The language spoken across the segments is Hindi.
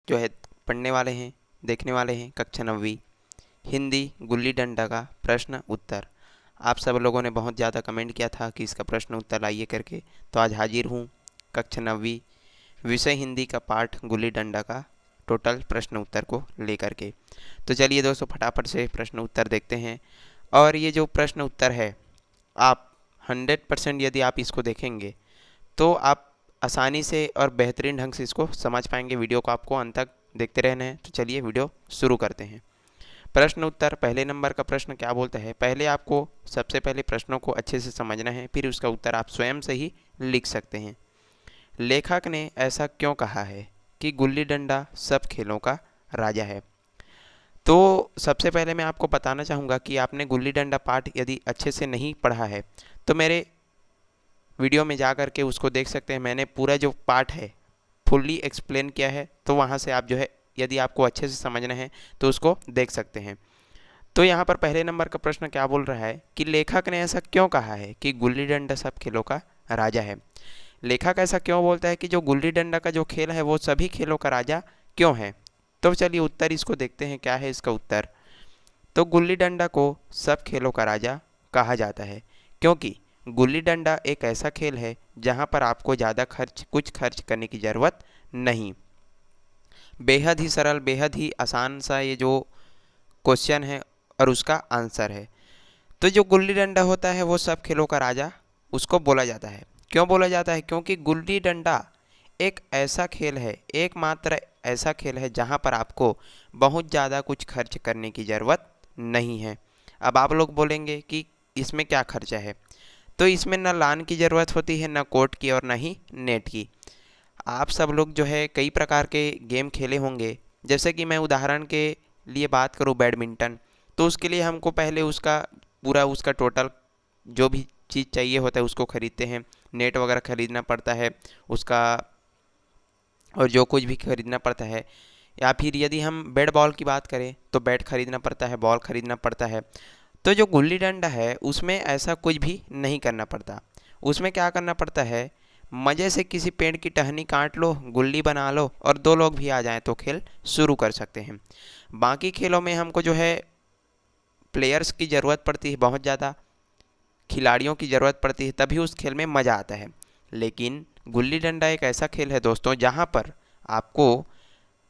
जो है पढ़ने वाले हैं, देखने वाले हैं कक्षा 9वीं हिंदी गुल्ली डंडा का प्रश्न उत्तर। आप सब लोगों ने बहुत ज़्यादा कमेंट किया था कि इसका प्रश्न उत्तर लाइए करके, तो आज हाजिर हूँ कक्षा 9वीं विषय हिंदी का पाठ गुल्ली डंडा का टोटल प्रश्न उत्तर को लेकर के। तो चलिए दोस्तों फटाफट से प्रश्न उत्तर देखते हैं। और ये जो प्रश्न उत्तर है, आप 100% यदि आप इसको देखेंगे तो आप आसानी से और बेहतरीन ढंग से इसको समझ पाएंगे। वीडियो को आपको अंत तक देखते रहना है। तो चलिए वीडियो शुरू करते हैं। प्रश्न उत्तर पहले नंबर का प्रश्न क्या बोलता है, पहले आपको सबसे पहले प्रश्नों को अच्छे से समझना है, फिर उसका उत्तर आप स्वयं से ही लिख सकते हैं। लेखक ने ऐसा क्यों कहा है कि गुल्ली डंडा सब खेलों का राजा है। तो सबसे पहले मैं आपको बताना चाहूँगा कि आपने गुल्ली डंडा पाठ यदि अच्छे से नहीं पढ़ा है तो मेरे वीडियो में जा कर के उसको देख सकते हैं। मैंने पूरा जो पाठ है फुल्ली एक्सप्लेन किया है, तो वहाँ से आप जो है यदि आपको अच्छे से समझना है तो उसको देख सकते हैं। तो यहाँ पर पहले नंबर का प्रश्न क्या बोल रहा है कि लेखक ने ऐसा क्यों कहा है कि गुल्ली डंडा सब खेलों का राजा है। लेखक ऐसा क्यों बोलता है कि जो गुल्ली डंडा का जो खेल है वो सभी खेलों का राजा क्यों है। तो चलिए उत्तर इसको देखते हैं, क्या है इसका उत्तर। तो गुल्ली डंडा को सब खेलों का राजा कहा जाता है क्योंकि गुल्ली डंडा एक ऐसा खेल है जहां पर आपको ज़्यादा कुछ खर्च करने की ज़रूरत नहीं। बेहद ही सरल, बेहद ही आसान सा ये जो क्वेश्चन है और उसका आंसर है। तो जो गुल्ली डंडा होता है वो सब खेलों का राजा उसको बोला जाता है। क्यों बोला जाता है, क्योंकि गुल्ली डंडा एक ऐसा खेल है, एकमात्र ऐसा खेल है जहां पर आपको बहुत ज़्यादा कुछ खर्च करने की ज़रूरत नहीं है। अब आप लोग बोलेंगे कि इसमें क्या खर्चा है, तो इसमें ना लान की ज़रूरत होती है, ना कोर्ट की और ना ही नेट की। आप सब लोग जो है कई प्रकार के गेम खेले होंगे। जैसे कि मैं उदाहरण के लिए बात करूं बैडमिंटन, तो उसके लिए हमको पहले उसका पूरा उसका टोटल जो भी चीज़ चाहिए होता है उसको ख़रीदते हैं। नेट वगैरह ख़रीदना पड़ता है उसका, और जो कुछ भी खरीदना पड़ता है। या फिर यदि हम बैट बॉल की बात करें तो बैट खरीदना पड़ता है, बॉल खरीदना पड़ता है। तो जो गुल्ली डंडा है उसमें ऐसा कुछ भी नहीं करना पड़ता। उसमें क्या करना पड़ता है, मज़े से किसी पेड़ की टहनी काट लो, गुल्ली बना लो और दो लोग भी आ जाएं तो खेल शुरू कर सकते हैं। बाकी खेलों में हमको जो है प्लेयर्स की ज़रूरत पड़ती है, बहुत ज़्यादा खिलाड़ियों की ज़रूरत पड़ती है, तभी उस खेल में मज़ा आता है। लेकिन गुल्ली डंडा एक ऐसा खेल है दोस्तों जहाँ पर आपको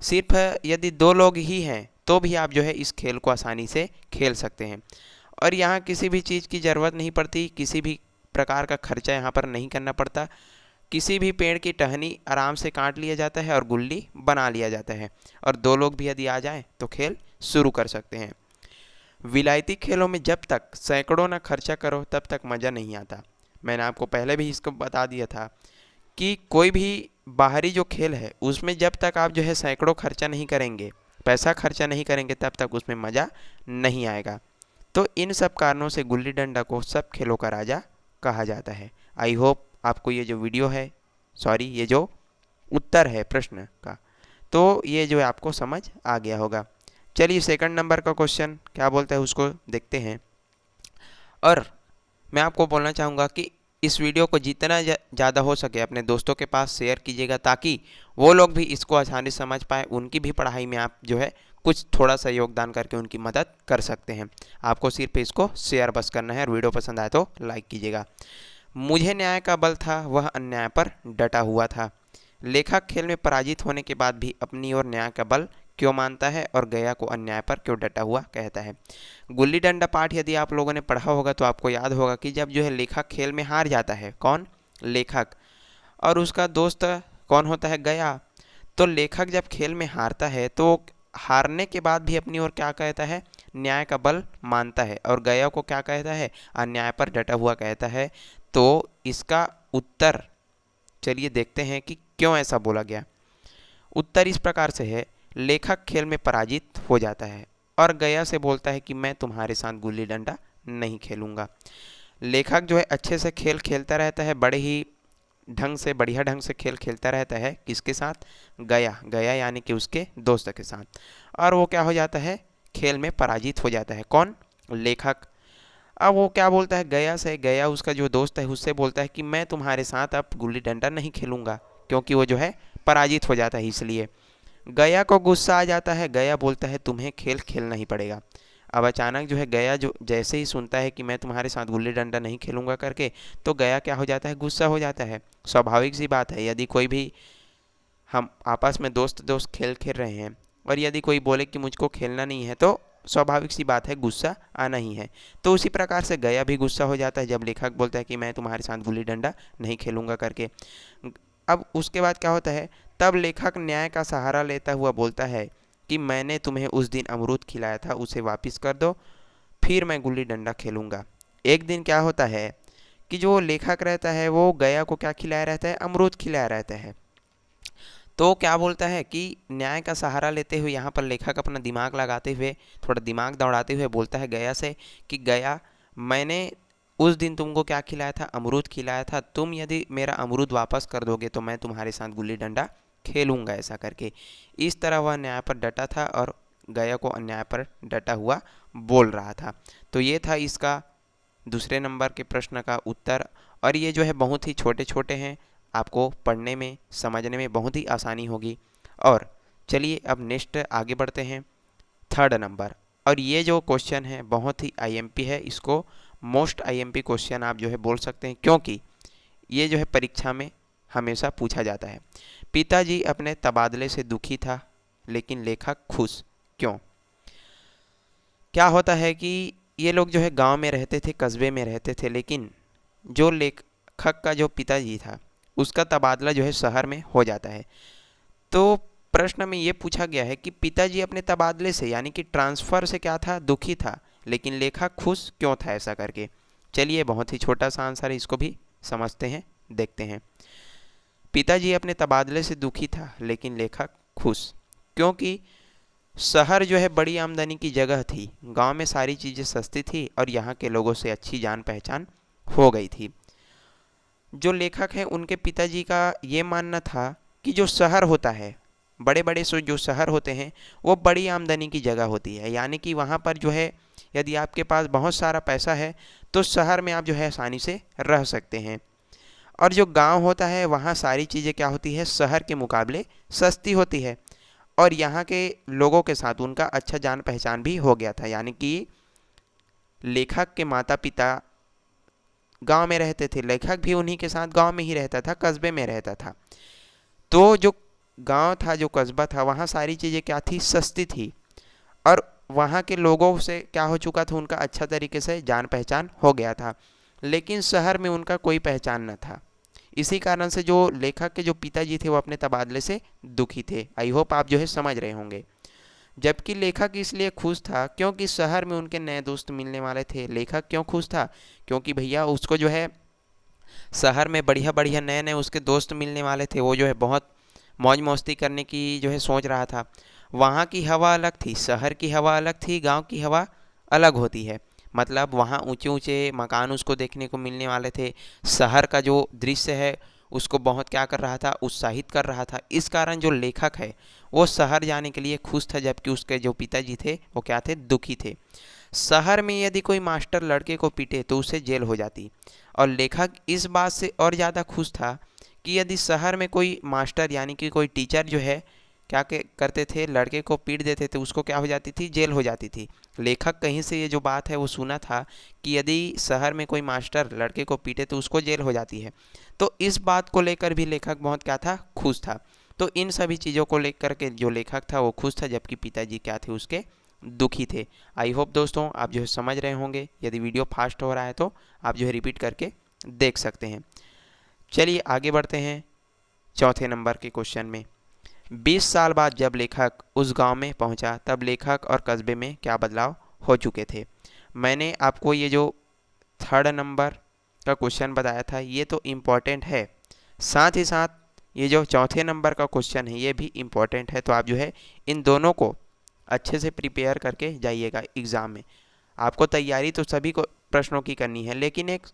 सिर्फ यदि दो लोग ही हैं तो भी आप जो है इस खेल को आसानी से खेल सकते हैं। और यहाँ किसी भी चीज़ की ज़रूरत नहीं पड़ती, किसी भी प्रकार का खर्चा यहाँ पर नहीं करना पड़ता। किसी भी पेड़ की टहनी आराम से काट लिया जाता है और गुल्ली बना लिया जाता है, और दो लोग भी यदि आ जाएं तो खेल शुरू कर सकते हैं। विलायती खेलों में जब तक सैकड़ों ना खर्चा करो तब तक मज़ा नहीं आता। मैंने आपको पहले भी इसको बता दिया था कि कोई भी बाहरी जो खेल है उसमें जब तक आप जो है सैकड़ों खर्चा नहीं करेंगे, पैसा खर्चा नहीं करेंगे, तब तक उसमें मज़ा नहीं आएगा। तो इन सब कारणों से गुल्ली डंडा को सब खेलों का राजा कहा जाता है। आई होप आपको ये जो वीडियो है, सॉरी ये जो उत्तर है प्रश्न का, तो ये जो है आपको समझ आ गया होगा। चलिए सेकंड नंबर का क्वेश्चन क्या बोलता है उसको देखते हैं। और मैं आपको बोलना चाहूँगा कि इस वीडियो को जितना ज़्यादा हो सके अपने दोस्तों के पास शेयर कीजिएगा, ताकि वो लोग भी इसको आसानी से समझ पाए। उनकी भी पढ़ाई में आप जो है कुछ थोड़ा सा योगदान करके उनकी मदद कर सकते हैं। आपको सिर्फ इसको शेयर बस करना है, और वीडियो पसंद आए तो लाइक कीजिएगा। मुझे न्याय का बल था, वह अन्याय पर डटा हुआ था। लेखक खेल में पराजित होने के बाद भी अपनी ओर न्याय का बल क्यों मानता है और गया को अन्याय पर क्यों डटा हुआ कहता है। गुल्ली डंडा पाठ यदि आप लोगों ने पढ़ा होगा तो आपको याद होगा कि जब जो है लेखक खेल में हार जाता है, कौन, लेखक, और उसका दोस्त कौन होता है, गया। तो लेखक जब खेल में हारता है तो हारने के बाद भी अपनी ओर क्या कहता है, न्याय का बल मानता है, और गया को क्या कहता है, अन्याय पर डटा हुआ कहता है। तो इसका उत्तर चलिए देखते हैं कि क्यों ऐसा बोला गया। उत्तर इस प्रकार से है, लेखक खेल में पराजित हो जाता है और गया से बोलता है कि मैं तुम्हारे साथ गुल्ली डंडा नहीं खेलूंगा। लेखक जो है अच्छे से खेल खेलता रहता है, बड़े ही ढंग से, बढ़िया ढंग से खेल खेलता रहता है, किसके साथ, गया, गया यानी कि उसके दोस्त के साथ। और वो क्या हो जाता है, खेल में पराजित हो जाता है, कौन, लेखक। अब वो क्या बोलता है गया से, गया उसका जो दोस्त है उससे बोलता है कि मैं तुम्हारे साथ अब गुल्ली डंडा नहीं खेलूंगा, क्योंकि वो जो है पराजित हो जाता है इसलिए। गया को गुस्सा आ जाता है, गया बोलता है तुम्हें खेल खेलना ही पड़ेगा। अब अचानक जो है गया जो जैसे ही सुनता है कि मैं तुम्हारे साथ गुल्ली डंडा नहीं खेलूंगा करके, तो गया क्या हो जाता है, गुस्सा हो जाता है। स्वाभाविक सी बात है, यदि कोई भी हम आपस में दोस्त दोस्त खेल खेल रहे हैं और यदि कोई बोले कि मुझको खेलना नहीं है, तो स्वाभाविक सी बात है गुस्सा आना ही है। तो उसी प्रकार से गया भी गुस्सा हो जाता है जब लेखक बोलता है कि मैं तुम्हारे साथ गुल्ली डंडा नहीं खेलूंगा करके। अब उसके बाद क्या होता है, तब लेखक न्याय का सहारा लेता हुआ बोलता है कि मैंने तुम्हें उस दिन अमरूद खिलाया था, उसे वापस कर दो, फिर मैं गुल्ली डंडा खेलूंगा। एक दिन क्या होता है कि जो लेखक रहता है वो गया को क्या खिलाया रहता है, अमरूद खिलाया रहता है। तो क्या बोलता है कि न्याय का सहारा लेते हुए यहाँ पर लेखक अपना दिमाग लगाते हुए, थोड़ा दिमाग दौड़ाते हुए बोलता है गया से कि गया, मैंने उस दिन तुमको क्या खिलाया था, अमरूद खिलाया था, तुम यदि मेरा अमरूद वापस कर दोगे तो मैं तुम्हारे साथ गुल्ली डंडा खेलूंगा, ऐसा करके। इस तरह वह न्याय पर डटा था और गया को अन्याय पर डटा हुआ बोल रहा था। तो ये था इसका दूसरे नंबर के प्रश्न का उत्तर। और ये जो है बहुत ही छोटे छोटे हैं, आपको पढ़ने में समझने में बहुत ही आसानी होगी। और चलिए अब नेक्स्ट आगे बढ़ते हैं, थर्ड नंबर। और ये जो क्वेश्चन है बहुत ही आईएमपी है, इसको मोस्ट आईएमपी क्वेश्चन आप जो है बोल सकते हैं, क्योंकि ये जो है परीक्षा में हमेशा पूछा जाता है। पिताजी अपने तबादले से दुखी था लेकिन लेखक खुश क्यों। क्या होता है कि ये लोग जो है गांव में रहते थे, कस्बे में रहते थे, लेकिन जो लेखक का जो पिताजी था उसका तबादला जो है शहर में हो जाता है। तो प्रश्न में ये पूछा गया है कि पिताजी अपने तबादले से यानी कि ट्रांसफ़र से क्या था, दुखी था, लेकिन लेखक खुश क्यों था, ऐसा करके। चलिए बहुत ही छोटा सा आंसर है, इसको भी समझते हैं, देखते हैं। पिताजी अपने तबादले से दुखी था लेकिन लेखक खुश, क्योंकि शहर जो है बड़ी आमदनी की जगह थी, गांव में सारी चीज़ें सस्ती थी और यहाँ के लोगों से अच्छी जान पहचान हो गई थी। जो लेखक हैं उनके पिताजी का ये मानना था कि जो शहर होता है, बड़े बड़े जो शहर होते हैं वो बड़ी आमदनी की जगह होती है, यानी कि वहाँ पर जो है यदि आपके पास बहुत सारा पैसा है तो शहर में आप जो है आसानी से रह सकते हैं। और जो गांव होता है वहाँ सारी चीज़ें क्या होती है, शहर के मुकाबले सस्ती होती है। और यहाँ के लोगों के साथ उनका अच्छा जान पहचान भी हो गया था, यानी कि लेखक के माता पिता गांव में रहते थे, लेखक भी उन्हीं के साथ गांव में ही रहता था, कस्बे में रहता था। तो जो गांव था, जो कस्बा था, वहाँ सारी चीज़ें क्या थी, सस्ती थी। और वहाँ के लोगों से क्या हो चुका था, उनका अच्छा तरीके से जान पहचान हो गया था। लेकिन शहर में उनका कोई पहचान न था। इसी कारण से जो लेखक के जो पिताजी थे वो अपने तबादले से दुखी थे। आई होप आप जो है समझ रहे होंगे। जबकि लेखक इसलिए खुश था क्योंकि शहर में उनके नए दोस्त मिलने वाले थे। लेखक क्यों खुश था, क्योंकि भैया उसको जो है शहर में बढ़िया बढ़िया नए नए उसके दोस्त मिलने वाले थे। वो जो है बहुत मौज मस्ती करने की जो है सोच रहा था। वहाँ की हवा अलग थी, शहर की हवा अलग थी, गांव की हवा अलग होती है। मतलब वहाँ ऊंचे ऊंचे मकान उसको देखने को मिलने वाले थे। शहर का जो दृश्य है उसको बहुत क्या कर रहा था, उत्साहित कर रहा था। इस कारण जो लेखक है वो शहर जाने के लिए खुश था, जबकि उसके जो पिताजी थे वो क्या थे, दुखी थे। शहर में यदि कोई मास्टर लड़के को पीटे तो उसे जेल हो जाती, और लेखक इस बात से और ज़्यादा खुश था कि यदि शहर में कोई मास्टर यानी कि कोई टीचर जो है क्या करते थे, लड़के को पीट देते थे, उसको क्या हो जाती थी, जेल हो जाती थी। लेखक कहीं से ये जो बात है वो सुना था कि यदि शहर में कोई मास्टर लड़के को पीटे तो उसको जेल हो जाती है। तो इस बात को लेकर भी लेखक बहुत क्या था, खुश था। तो इन सभी चीज़ों को लेकर के जो लेखक था वो खुश था, जबकि पिताजी क्या थे, उसके दुखी थे। आई होप दोस्तों आप जो है समझ रहे होंगे। यदि वीडियो फास्ट हो रहा है तो आप जो है रिपीट करके देख सकते हैं। चलिए आगे बढ़ते हैं चौथे नंबर के क्वेश्चन में। 20 साल बाद जब लेखक उस गांव में पहुंचा तब लेखक और कस्बे में क्या बदलाव हो चुके थे। मैंने आपको ये जो थर्ड नंबर का क्वेश्चन बताया था ये तो इम्पॉर्टेंट है, साथ ही साथ ये जो चौथे नंबर का क्वेश्चन है ये भी इम्पॉर्टेंट है। तो आप जो है इन दोनों को अच्छे से प्रिपेयर करके जाइएगा एग्ज़ाम में। आपको तैयारी तो सभी को प्रश्नों की करनी है, लेकिन एक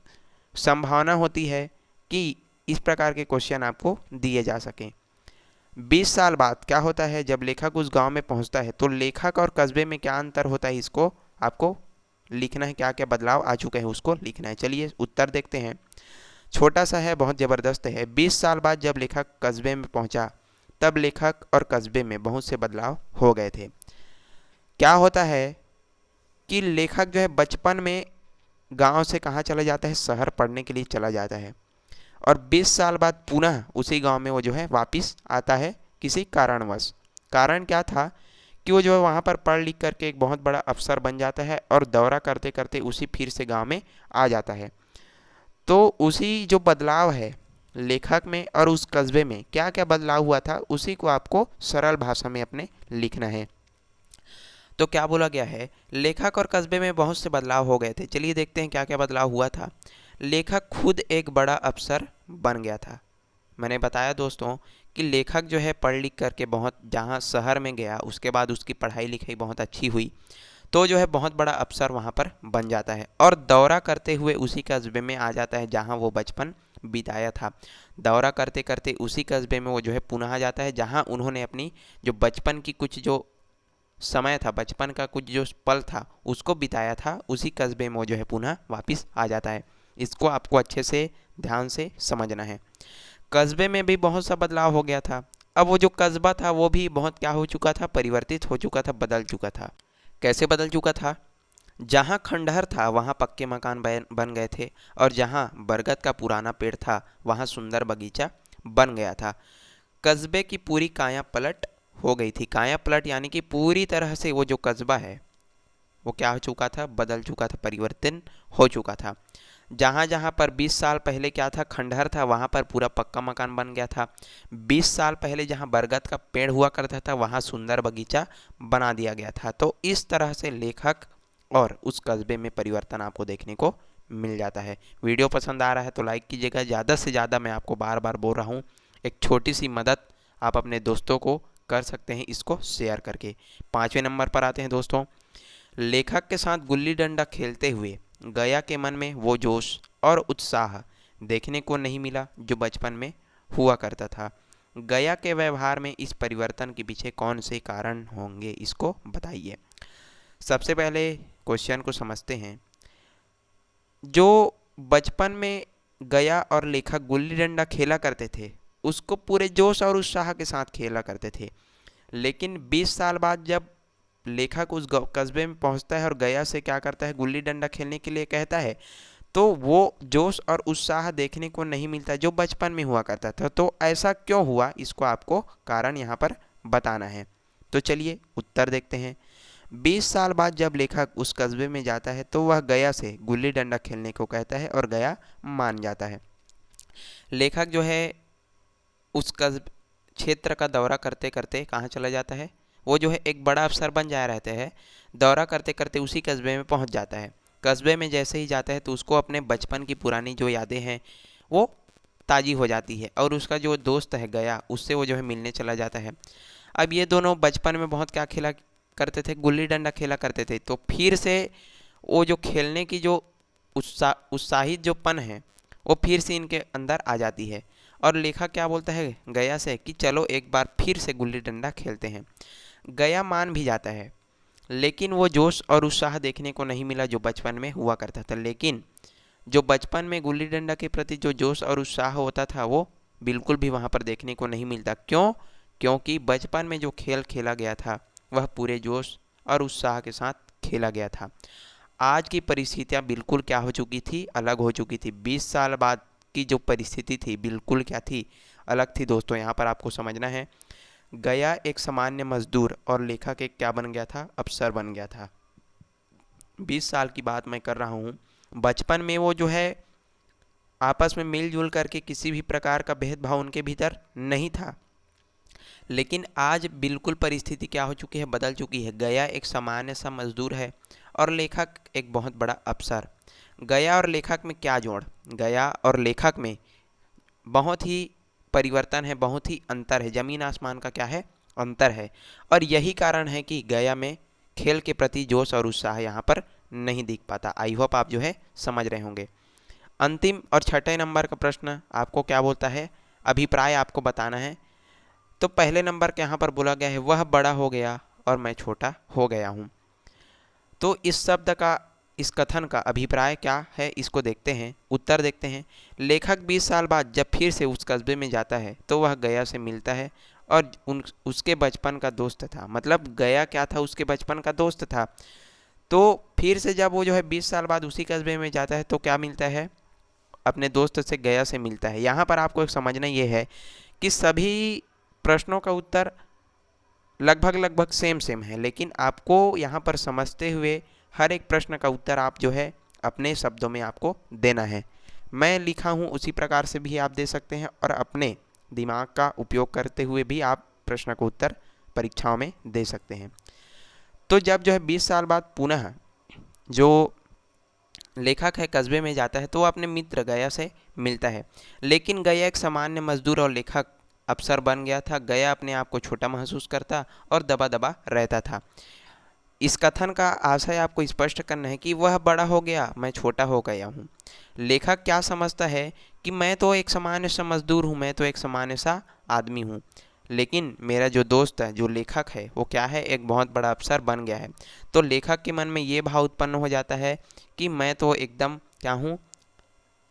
संभावना होती है कि इस प्रकार के क्वेश्चन आपको दिए जा सकें। 20 साल बाद क्या होता है, जब लेखक उस गांव में पहुंचता है तो लेखक और कस्बे में क्या अंतर होता है, इसको आपको लिखना है। क्या क्या बदलाव आ चुके हैं उसको लिखना है। चलिए उत्तर देखते हैं। छोटा सा है, बहुत ज़बरदस्त है। 20 साल बाद जब लेखक कस्बे में पहुंचा तब लेखक और कस्बे में बहुत से बदलाव हो गए थे। क्या होता है कि लेखक जो है बचपन में गांव से कहाँ चला जाता है, शहर पढ़ने के लिए चला जाता है, और 20 साल बाद पुनः उसी गांव में वो जो है वापस आता है किसी कारणवश। कारण क्या था कि वो जो है वहाँ पर पढ़ लिख करके एक बहुत बड़ा अफसर बन जाता है और दौरा करते करते उसी फिर से गांव में आ जाता है। तो उसी जो बदलाव है लेखक में और उस कस्बे में क्या क्या बदलाव हुआ था, उसी को आपको सरल भाषा में अपने लिखना है। तो क्या बोला गया है, लेखक और कस्बे में बहुत से बदलाव हो गए थे। चलिए देखते हैं क्या क्या बदलाव हुआ था। लेखक खुद एक बड़ा अफसर बन गया था। मैंने बताया दोस्तों कि लेखक जो है पढ़ लिख करके बहुत जहाँ शहर में गया, उसके बाद उसकी पढ़ाई लिखाई बहुत अच्छी हुई, तो जो है बहुत बड़ा अफसर वहाँ पर बन जाता है और दौरा करते हुए उसी कस्बे में आ जाता है जहाँ वो बचपन बिताया था। दौरा करते करते उसी कस्बे में वो जो है पुनः आ जाता है जहाँ उन्होंने अपनी जो बचपन की कुछ जो समय था, बचपन का कुछ जो पल था उसको बिताया था, उसी कस्बे में वो जो है पुनः वापस आ जाता है। इसको आपको अच्छे से ध्यान से समझना है। कस्बे में भी बहुत सा बदलाव हो गया था। अब वो जो कस्बा था वो भी बहुत क्या हो चुका था, परिवर्तित हो चुका था, बदल चुका था। कैसे बदल चुका था? जहाँ खंडहर था वहाँ पक्के मकान बन गए थे, और जहाँ बरगद का पुराना पेड़ था वहाँ सुंदर बगीचा बन गया था। कस्बे की पूरी काया पलट हो गई थी। काया पलट यानी कि पूरी तरह से वो जो कस्बा है वो क्या हो चुका था, बदल चुका था, परिवर्तन हो चुका था। जहाँ जहाँ पर 20 साल पहले क्या था, खंडहर था, वहाँ पर पूरा पक्का मकान बन गया था। 20 साल पहले जहाँ बरगद का पेड़ हुआ करता था वहाँ सुंदर बगीचा बना दिया गया था। तो इस तरह से लेखक और उस कस्बे में परिवर्तन आपको देखने को मिल जाता है। वीडियो पसंद आ रहा है तो लाइक कीजिएगा। ज़्यादा से ज़्यादा मैं आपको बार बार बोल रहा हूँ, एक छोटी सी मदद आप अपने दोस्तों को कर सकते हैं इसको शेयर करके। 5वें नंबर पर आते हैं दोस्तों। लेखक के साथ गुल्ली डंडा खेलते हुए गया के मन में वो जोश और उत्साह देखने को नहीं मिला जो बचपन में हुआ करता था। गया के व्यवहार में इस परिवर्तन के पीछे कौन से कारण होंगे, इसको बताइए। सबसे पहले क्वेश्चन को समझते हैं। जो बचपन में गया और लेखक गुल्ली डंडा खेला करते थे उसको पूरे जोश और उत्साह के साथ खेला करते थे, लेकिन 20 साल बाद जब लेखक उस कस्बे में पहुंचता है और गया से क्या करता है, गुल्ली डंडा खेलने के लिए कहता है, तो वो जोश और उत्साह देखने को नहीं मिलता जो बचपन में हुआ करता था। तो ऐसा क्यों हुआ, इसको आपको कारण यहाँ पर बताना है। तो चलिए उत्तर देखते हैं। 20 साल बाद जब लेखक उस कस्बे में जाता है तो वह गया से गुल्ली डंडा खेलने को कहता है और गया मान जाता है। लेखक जो है उस कस्ब क्षेत्र का दौरा करते करते कहाँ चला जाता है, वो जो है एक बड़ा अफसर बन जाया रहता है। दौरा करते करते उसी कस्बे में पहुँच जाता है। कस्बे में जैसे ही जाता है तो उसको अपने बचपन की पुरानी जो यादें हैं वो ताज़ी हो जाती है, और उसका जो दोस्त है गया उससे वो जो है मिलने चला जाता है। अब ये दोनों बचपन में बहुत क्या खेला करते थे, गुल्ली डंडा खेला करते थे। तो फिर से वो जो खेलने की जो उत्साहित जो पन है वो फिर से इनके अंदर आ जाती है, और लेखक क्या बोलता है गया से कि चलो एक बार फिर से गुल्ली डंडा खेलते हैं। गया मान भी जाता है, लेकिन वो जोश और उत्साह देखने को नहीं मिला जो बचपन में हुआ करता था। लेकिन जो बचपन में गुल्ली डंडा के प्रति जो जोश और उत्साह होता था वो बिल्कुल भी वहाँ पर देखने को नहीं मिलता। क्यों? क्योंकि बचपन में जो खेल खेला गया था वह पूरे जोश और उत्साह के साथ खेला गया था। आज की परिस्थितियाँ बिल्कुल क्या हो चुकी थी, अलग हो चुकी थी। 20 साल बाद की जो परिस्थिति थी बिल्कुल क्या थी, अलग थी दोस्तों। यहाँ पर आपको समझना है, गया एक सामान्य मजदूर और लेखक एक क्या बन गया था, अफसर बन गया था। 20 साल की बात मैं कर रहा हूँ। बचपन में वो जो है आपस में मिलजुल करके किसी भी प्रकार का भेदभाव उनके भीतर नहीं था, लेकिन आज बिल्कुल परिस्थिति क्या हो चुकी है, बदल चुकी है। गया एक सामान्य सा मजदूर है और लेखक एक बहुत बड़ा अफसर। गया और लेखक में क्या जोड़, गया और लेखक में बहुत ही परिवर्तन है, बहुत ही अंतर है, ज़मीन आसमान का क्या है, अंतर है। और यही कारण है कि गया में खेल के प्रति जोश और उत्साह यहाँ पर नहीं दिख पाता। आई होप आप जो है समझ रहे होंगे। अंतिम और छठे नंबर का प्रश्न आपको क्या बोलता है, अभिप्राय आपको बताना है। तो पहले नंबर के यहाँ पर बोला गया है वह बड़ा हो गया और मैं छोटा हो गया हूँ। तो इस शब्द का, इस कथन का अभिप्राय क्या है, इसको देखते हैं, उत्तर देखते हैं। लेखक 20 साल बाद जब फिर से उस कस्बे में जाता है तो वह गया से मिलता है और उसके बचपन का दोस्त था, मतलब गया क्या था, उसके बचपन का दोस्त था। तो फिर से जब वो जो है 20 साल बाद उसी कस्बे में जाता है तो क्या मिलता है, अपने दोस्त से गया से मिलता है। यहाँ पर आपको एक समझना ये है कि सभी प्रश्नों का उत्तर लगभग लगभग सेम सेम है, लेकिन आपको यहाँ पर समझते हुए हर एक प्रश्न का उत्तर आप जो है अपने शब्दों में आपको देना है। मैं लिखा हूँ उसी प्रकार से भी आप दे सकते हैं, और अपने दिमाग का उपयोग करते हुए भी आप प्रश्न का उत्तर परीक्षाओं में दे सकते हैं। तो जब जो है 20 साल बाद पुनः जो लेखक है कस्बे में जाता है तो वो अपने मित्र गया से मिलता है, लेकिन गया एक सामान्य मजदूर और लेखक अफसर बन गया था। गया अपने आप को छोटा महसूस करता और दबा दबा रहता था। इस कथन का आशय आपको स्पष्ट करना है कि वह बड़ा हो गया, मैं छोटा हो गया हूँ। लेखक क्या समझता है कि मैं तो एक सामान्य सा मजदूर हूँ, मैं तो एक सामान्य सा आदमी हूँ, लेकिन मेरा जो दोस्त है, जो लेखक है, वो क्या है, एक बहुत बड़ा अफसर बन गया है। तो लेखक के मन में ये भाव उत्पन्न हो जाता है कि मैं तो एकदम क्या हूँ,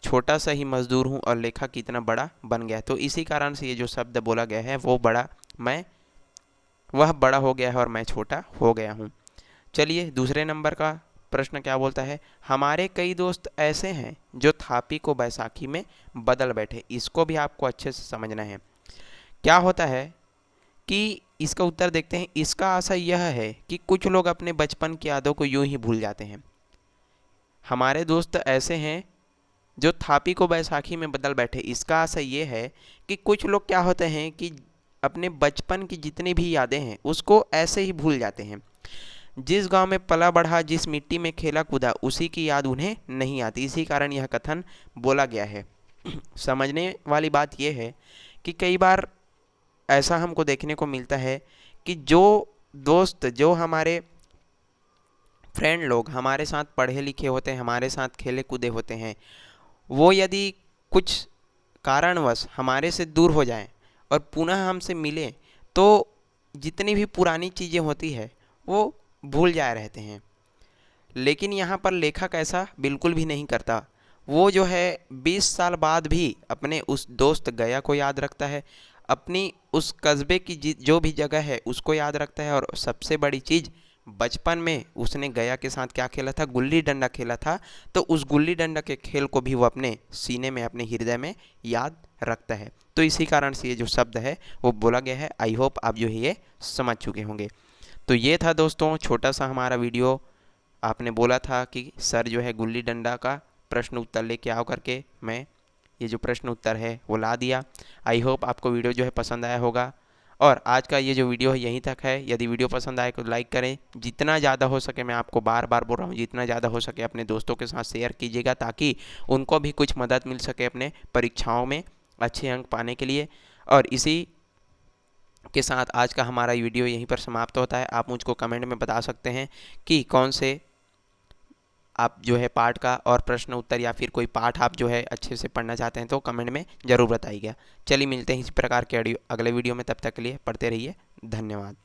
छोटा सा ही मजदूर हूँ और लेखक इतना बड़ा बन गया है। तो इसी कारण से ये जो शब्द बोला गया है वो बड़ा, मैं, वह बड़ा हो गया है और मैं छोटा हो गया हूँ। चलिए दूसरे नंबर का प्रश्न क्या बोलता है, हमारे कई दोस्त ऐसे हैं जो थापी को बैसाखी में बदल बैठे। इसको भी आपको अच्छे से समझना है। क्या होता है कि इसका उत्तर देखते हैं। इसका आशय यह है कि कुछ लोग अपने बचपन की यादों को यूं ही भूल जाते हैं। हमारे दोस्त ऐसे हैं जो थापी को बैसाखी में बदल बैठे, इसका आशय ये है कि कुछ लोग क्या होते हैं कि अपने बचपन की जितनी भी यादें हैं उसको ऐसे ही भूल जाते हैं। जिस गांव में पला बढ़ा, जिस मिट्टी में खेला कूदा, उसी की याद उन्हें नहीं आती। इसी कारण यह कथन बोला गया है। समझने वाली बात यह है कि कई बार ऐसा हमको देखने को मिलता है कि जो दोस्त, जो हमारे फ्रेंड लोग हमारे साथ पढ़े लिखे होते हैं, हमारे साथ खेले कूदे होते हैं, वो यदि कुछ कारणवश हमारे से दूर हो जाएं और पुनः हमसे मिलें तो जितनी भी पुरानी चीज़ें होती है वो भूल जाए रहते हैं। लेकिन यहाँ पर लेखक ऐसा बिल्कुल भी नहीं करता। वो जो है 20 साल बाद भी अपने उस दोस्त गया को याद रखता है, अपनी उस कस्बे की जो भी जगह है उसको याद रखता है, और सबसे बड़ी चीज़, बचपन में उसने गया के साथ क्या खेला था, गुल्ली डंडा खेला था। तो उस गुल्ली डंडा के खेल को भी वो अपने सीने में, अपने हृदय में याद रखता है। तो इसी कारण से ये जो शब्द है वो बोला गया है। आई होप आप जो है ये समझ चुके होंगे। तो ये था दोस्तों छोटा सा हमारा वीडियो। आपने बोला था कि सर जो है गुल्ली डंडा का प्रश्न उत्तर लेके आओ करके, मैं ये जो प्रश्न उत्तर है वो ला दिया। आई होप आपको वीडियो जो है पसंद आया होगा। और आज का ये जो वीडियो है यहीं तक है। यदि वीडियो पसंद आए तो लाइक करें, जितना ज़्यादा हो सके, मैं आपको बार बार बोल रहा हूँ, जितना ज़्यादा हो सके अपने दोस्तों के साथ शेयर कीजिएगा, ताकि उनको भी कुछ मदद मिल सके अपने परीक्षाओं में अच्छे अंक पाने के लिए। और इसी के साथ आज का हमारा वीडियो यहीं पर समाप्त होता है। आप मुझको कमेंट में बता सकते हैं कि कौन से आप जो है पाठ का और प्रश्न उत्तर, या फिर कोई पाठ आप जो है अच्छे से पढ़ना चाहते हैं तो कमेंट में ज़रूर बताइएगा। चलिए मिलते हैं इसी प्रकार के अगले वीडियो में, तब तक के लिए पढ़ते रहिए। धन्यवाद।